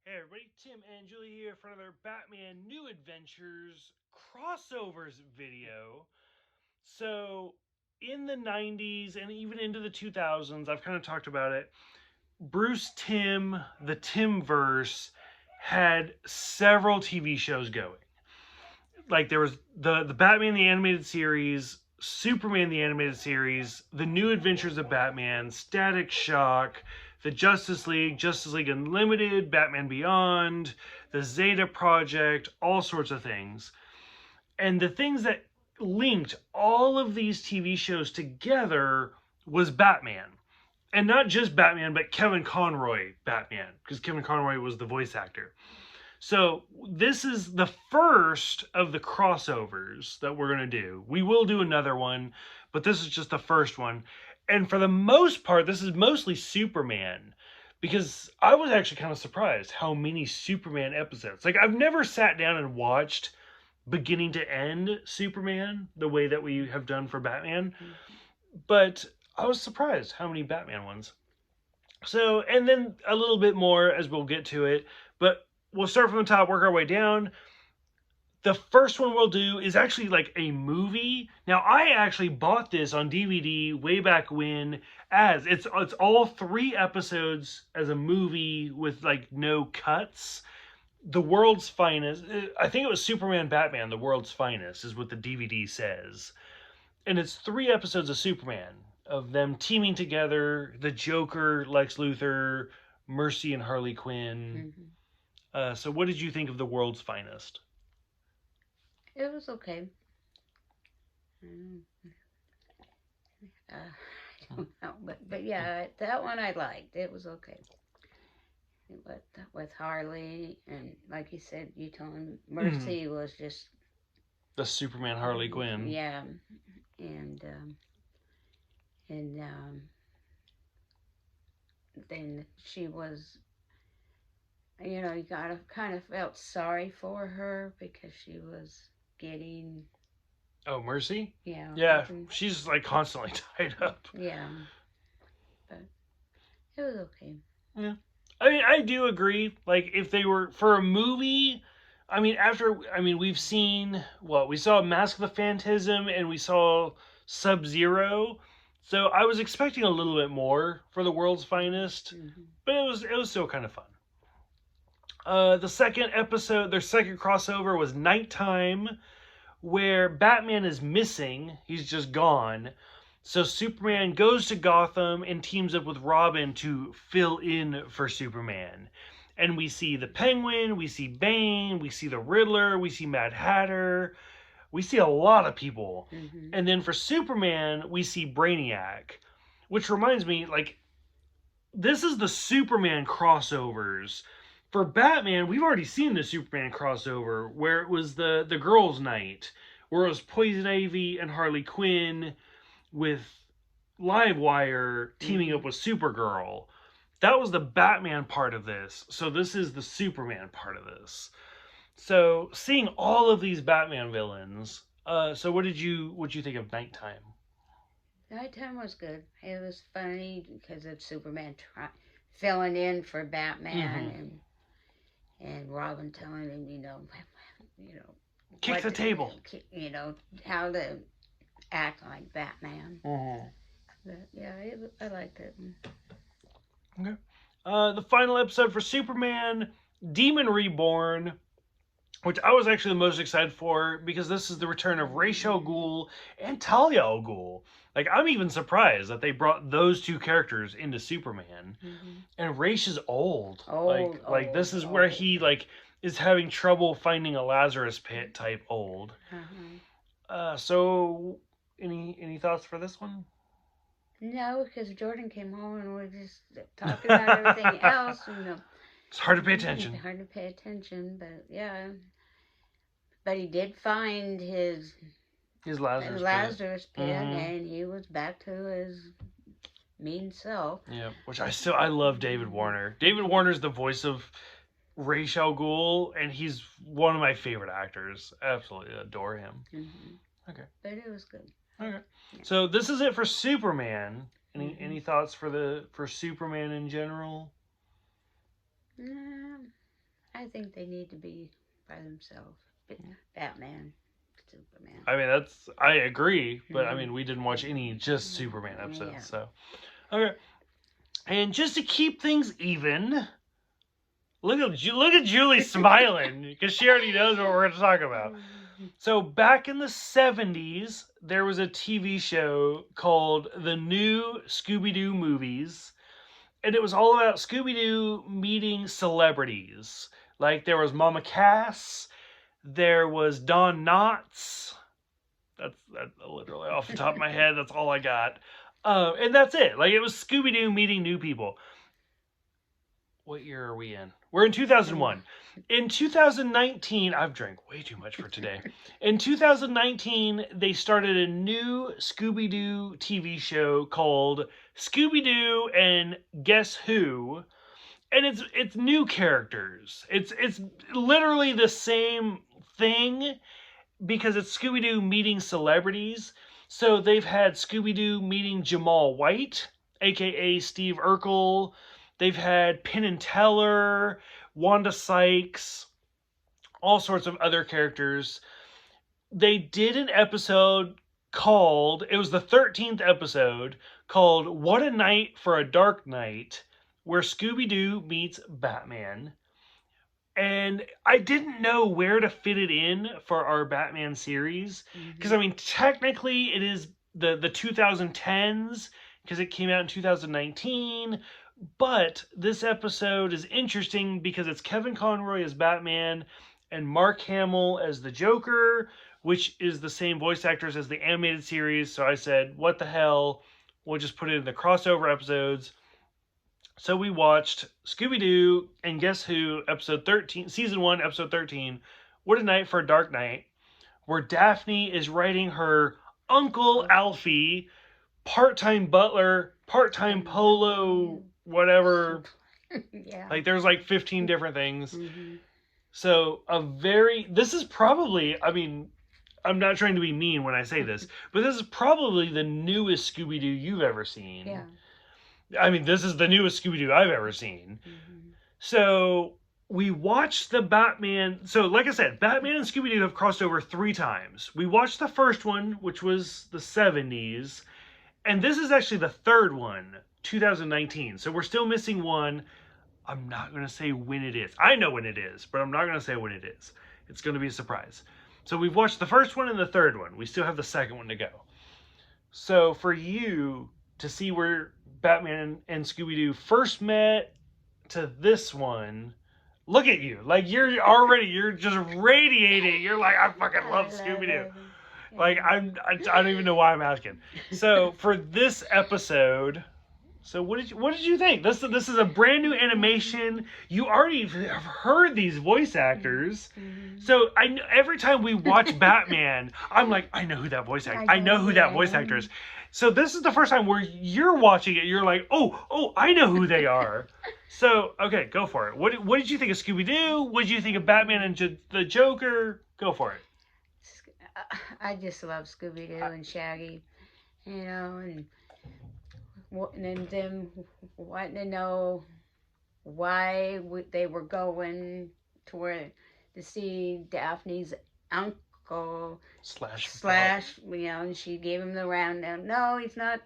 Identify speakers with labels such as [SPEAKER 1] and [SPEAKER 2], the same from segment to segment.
[SPEAKER 1] Hey everybody, Tim and Julie here for another Batman New Adventures crossovers video. So, in the 90s and even into the 2000s, I've kind of talked about it. Bruce Timm, the Timverse, had several TV shows going. Like there was the Batman the Animated Series, Superman the Animated Series, The New Adventures of Batman, Static Shock, the Justice League Unlimited, Batman Beyond, the Zeta Project, all sorts of things. And the things that linked all of these TV shows together was Batman. And not just Batman, but Kevin Conroy Batman, because Kevin Conroy was the voice actor. So this is the first of the crossovers that we're going to do. We will do another one, but this is just the first one. And for the most part, this is mostly Superman, because I was actually kind of surprised how many Superman episodes. Like, I've never sat down and watched beginning to end Superman the way that we have done for Batman, but I was surprised how many Batman ones. So, and then a little bit more as we'll get to it, but we'll start from the top, work our way down. The first one we'll do is actually like a movie. Now, I actually bought this on DVD way back when, as it's all 3 episodes as a movie with like no cuts. The World's Finest. I think it was Superman Batman, The World's Finest is what the DVD says. And it's 3 episodes of Superman, of them teaming together, the Joker, Lex Luthor, Mercy and Harley Quinn. So what did you think of The World's Finest?
[SPEAKER 2] It was okay. I don't know, but yeah, that one I liked. It was okay. But with Harley and like you said, you told him Mercy was just
[SPEAKER 1] the Superman Harley Quinn.
[SPEAKER 2] Yeah, and then she was, you kind of felt sorry for her because she was getting.
[SPEAKER 1] Oh, Mercy?
[SPEAKER 2] Yeah.
[SPEAKER 1] Yeah, she's like constantly tied up.
[SPEAKER 2] Yeah. But it was okay.
[SPEAKER 1] Yeah. I mean, I do agree. Like, if they were for a movie, we've seen we saw Mask of the Phantasm and we saw Sub-Zero. So I was expecting a little bit more for The World's Finest, but it was still kind of fun. The second episode, their second crossover was Nighttime, where Batman is missing. He's just gone. So Superman goes to Gotham and teams up with Robin to fill in for Superman. And we see the Penguin, we see Bane, we see the Riddler, we see Mad Hatter. We see a lot of people. And then for Superman, we see Brainiac. Which reminds me, like, this is the Superman crossovers. For Batman, we've already seen the Superman crossover where it was the girls' night, where it was Poison Ivy and Harley Quinn with Livewire teaming up with Supergirl. That was the Batman part of this. So this is the Superman part of this. So seeing all of these Batman villains. So what did you think of Nighttime?
[SPEAKER 2] Nighttime was good. It was funny because of Superman filling in for Batman and Robin telling him,
[SPEAKER 1] kick the table.
[SPEAKER 2] How to act like Batman. But yeah, I liked it.
[SPEAKER 1] Okay. The final episode for Superman, Demon Reborn, which I was actually the most excited for because this is the return of Ra's al Ghul and Talia al Ghul. Like, I'm even surprised that they brought those 2 characters into Superman. And Ra's is old. Like this is where he is having trouble finding a Lazarus pit type old. So any thoughts for this one?
[SPEAKER 2] No, because Jordan came home and we just talked about everything else.
[SPEAKER 1] It's hard to pay attention.
[SPEAKER 2] Hard to pay attention, but yeah. But he did find his Lazarus pit, and he was back to his mean self.
[SPEAKER 1] Yeah, which I love David Warner. David Warner's the voice of Ra's al Ghul, and he's one of my favorite actors. Absolutely adore him. Okay.
[SPEAKER 2] But it was good.
[SPEAKER 1] Okay. So this is it for Superman. Any thoughts for Superman in general?
[SPEAKER 2] I think they need to be by themselves. Batman, Superman.
[SPEAKER 1] I mean, I agree, but I
[SPEAKER 2] Mhm.
[SPEAKER 1] mean, we didn't watch any just Superman episodes,
[SPEAKER 2] Yeah.
[SPEAKER 1] so. Okay. And just to keep things even, look at Julie smiling, because she already knows what we're going to talk about. So back in the 70s, there was a TV show called The New Scooby-Doo Movies, and it was all about Scooby-Doo meeting celebrities. Like there was Mama Cass, there was Don Knotts. That's literally off the top of my head. That's all I got. And that's it. Like it was Scooby-Doo meeting new people. What year are we in? We're in 2001. In 2019, I've drank way too much for today. In 2019, they started a new Scooby-Doo TV show called Scooby-Doo and Guess Who? And it's new characters. It's literally the same thing because it's Scooby-Doo meeting celebrities. So they've had Scooby-Doo meeting Jamal White, aka Steve Urkel. They've had Penn and Teller, Wanda Sykes, all sorts of other characters. They did an episode called, it was the 13th episode, called What a Night for a Dark Night, where Scooby-Doo meets Batman. And I didn't know where to fit it in for our Batman series. Because, I mean, technically it is the 2010s, because it came out in 2019. But this episode is interesting because it's Kevin Conroy as Batman and Mark Hamill as the Joker, which is the same voice actors as the animated series. So I said, what the hell? We'll just put it in the crossover episodes. So we watched Scooby-Doo and Guess Who, episode 13, season 1, episode 13, What a Night for a Dark Night, where Daphne is writing her Uncle Alfie, part-time butler, part-time polo, whatever.
[SPEAKER 2] Yeah.
[SPEAKER 1] Like, there's like 15 different things.
[SPEAKER 2] Mm-hmm.
[SPEAKER 1] So, this is probably, I mean, I'm not trying to be mean when I say this, but this is probably the newest Scooby-Doo you've ever seen.
[SPEAKER 2] Yeah.
[SPEAKER 1] I mean, this is the newest Scooby-Doo I've ever seen.
[SPEAKER 2] Mm-hmm.
[SPEAKER 1] So we watched the Batman. So, like I said, Batman and Scooby-Doo have crossed over 3 times. We watched the first one, which was the 70s. And this is actually the third one, 2019. So we're still missing one. I'm not going to say when it is. I know when it is, but I'm not going to say when it is. It's going to be a surprise. So we've watched the first one and the third one. We still have the second one to go. So for you to see where Batman and Scooby-Doo first met to this one, look at you. Like, you're just radiating. You're like, I fucking love Scooby-Doo. Like, I don't even know why I'm asking. So for this episode, so what did you think? This is a brand new animation. You already have heard these voice actors.
[SPEAKER 2] Mm-hmm.
[SPEAKER 1] So every time we watch Batman, I'm like, I know who that voice actor. I know who that voice actor is. So this is the first time where you're watching it. You're like, oh, I know who they are. So okay, go for it. What did you think of Scooby-Doo? What did you think of Batman and the Joker? Go for it.
[SPEAKER 2] I just love Scooby-Doo and Shaggy, you know, and them wanting to know why they were going to see Daphne's uncle
[SPEAKER 1] Slash,
[SPEAKER 2] you know, and she gave him the rundown. No, he's not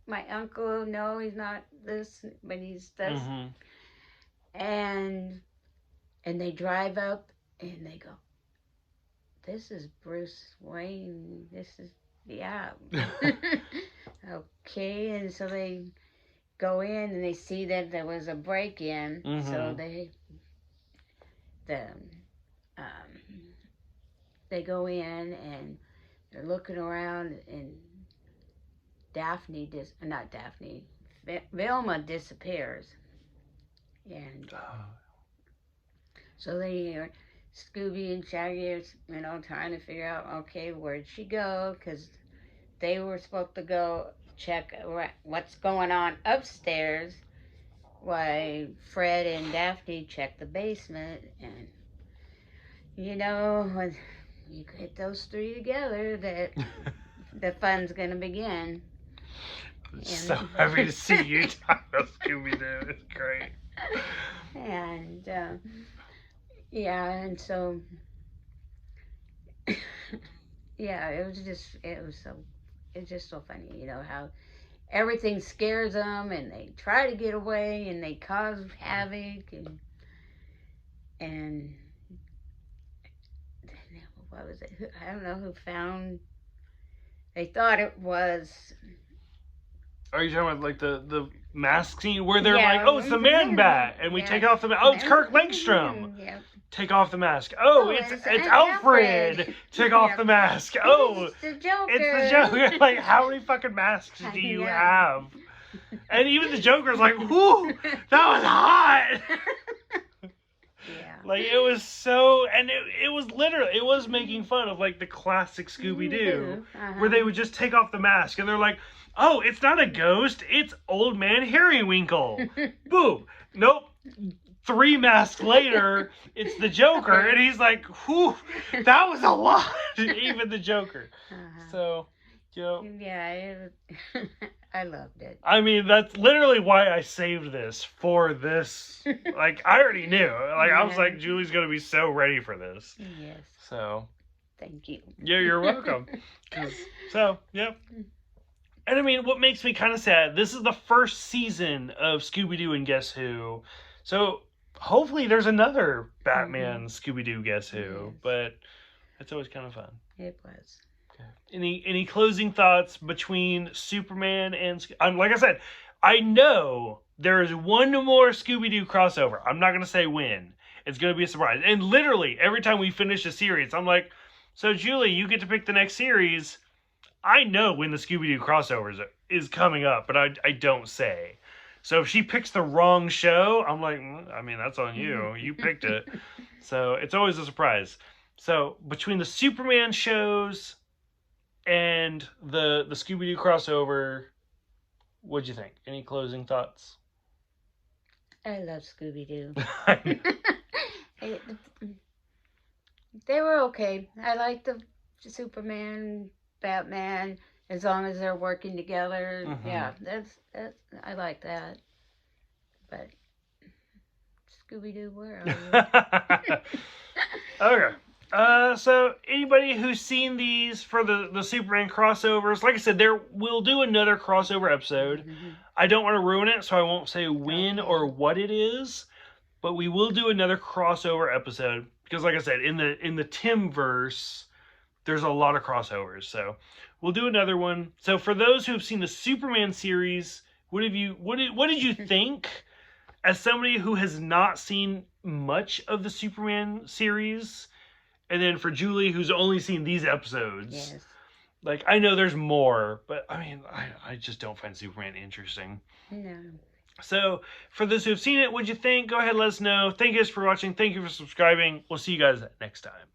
[SPEAKER 2] my uncle. No, he's not this, but he's this.
[SPEAKER 1] Mm-hmm.
[SPEAKER 2] And they drive up and they go, this is Bruce Wayne. This is, yeah. Okay, and so they go in and they see that there was a break-in. Mm-hmm. So they go in and they're looking around, and Velma disappears. And so Scooby and Shaggy are, you know, trying to figure out, okay, where'd she go? Because they were supposed to go check what's going on upstairs, while Fred and Daphne check the basement. And, you know, when you get those 3 together, that the fun's going to begin.
[SPEAKER 1] I'm so happy to see you talk about Scooby-Doo. It's great.
[SPEAKER 2] And Yeah, and so yeah, it's just so funny, how everything scares them and they try to get away and they cause havoc and what was it? I don't know who found. They thought it was.
[SPEAKER 1] Are you talking about like the mask scene where they're like,
[SPEAKER 2] Yeah,
[SPEAKER 1] oh, it's the man bat, and we
[SPEAKER 2] yeah.
[SPEAKER 1] take off the mask. Oh, it's Kirk Langstrom.
[SPEAKER 2] Yep.
[SPEAKER 1] Take off the mask. Oh, it's Alfred. Take off the mask. Oh,
[SPEAKER 2] It's the Joker.
[SPEAKER 1] it's the Joker. Like, how many fucking masks do you have? And even the Joker's like, whoo, that was hot.
[SPEAKER 2] Yeah.
[SPEAKER 1] Like, it was so, and it was literally, it was making fun of like the classic Scooby-Doo, where they would just take off the mask and they're like, oh, it's not a ghost, it's Old Man Harrywinkle. Boom. Nope. 3 masks later, it's the Joker, and he's like, whew, that was a lot. Even the Joker. So,
[SPEAKER 2] Yeah, I loved it.
[SPEAKER 1] I mean, that's literally why I saved this for this. Like, I already knew. Like, I was like, Julie's going to be so ready for this.
[SPEAKER 2] Yes.
[SPEAKER 1] So.
[SPEAKER 2] Thank you.
[SPEAKER 1] Yeah, you're welcome. So, yeah. And I mean, what makes me kind of sad, this is the first season of Scooby-Doo and Guess Who. So, hopefully there's another Batman Scooby-Doo Guess Who. Yes. But it's always kind of fun.
[SPEAKER 2] It was.
[SPEAKER 1] Any closing thoughts between Superman and... like I said, I know there is one more Scooby-Doo crossover. I'm not going to say when. It's going to be a surprise. And literally, every time we finish a series, I'm like, so Julie, you get to pick the next series. I know when the Scooby-Doo crossover is coming up, but I don't say. So if she picks the wrong show, I'm like, I mean, that's on you. You picked it. So it's always a surprise. So between the Superman shows and the Scooby-Doo crossover, what'd you think? Any closing thoughts?
[SPEAKER 2] I love Scooby-Doo. They were okay. I like the Superman, Batman, as long as they're working together. Mm-hmm. Yeah, that's I like that. But Scooby-Doo, where are you?
[SPEAKER 1] Okay. So anybody who's seen these for the Superman crossovers, like I said, we'll do another crossover episode. Mm-hmm. I don't want to ruin it, so I won't say when or what it is, but we will do another crossover episode because, like I said, in the Timverse, there's a lot of crossovers. So we'll do another one. So for those who have seen the Superman series, what did you think? As somebody who has not seen much of the Superman series. And then for Julie, who's only seen these episodes, yes. Like, I know there's more, but I mean, I just don't find Superman interesting.
[SPEAKER 2] No.
[SPEAKER 1] So, for those who have seen it, what'd you think? Go ahead, let us know. Thank you guys for watching. Thank you for subscribing. We'll see you guys next time.